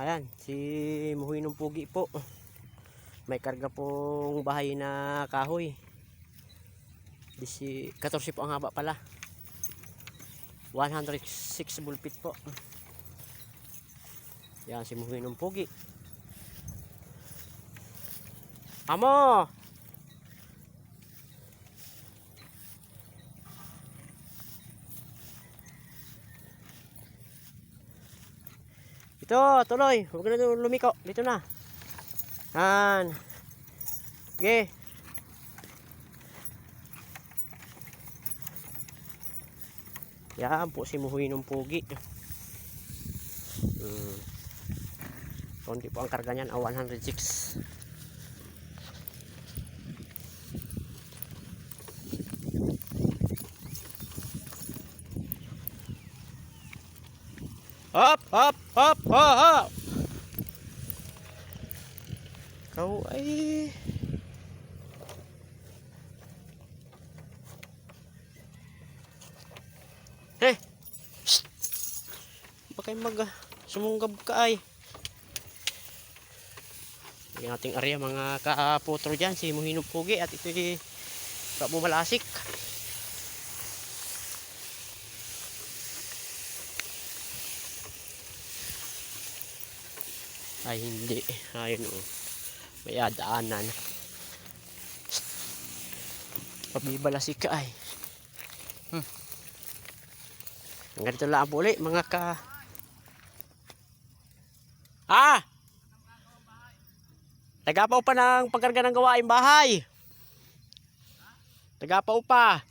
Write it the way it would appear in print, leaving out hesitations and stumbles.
Ayan, si Muhoy ng Pugi po. May karga pong bahay na kahoy. 14 po ang haba pala. 106 bulpit po. Yan si Muhoy ng Pugi. Amo! Ito, tuloy. Huwag na lumiko. Dito na. Yan. Okay. Yan po si Muhoy ng Pugi. Konti po ang karga niyan. 106. Hop, hop, hop, hop, hop. Kau ay Shh. Bakay sumunggab ka ay. Yung ating area mga kaputro dyan, si Muhoy ng Pugi at ito si Kabumalasik. Ay hindi, ayun o, may adaanan. Pabibalasik ka ay. Ganito lang po ulit mga tagapaw pa ng pagkarga ng gawaing bahay. Tagapaw pa.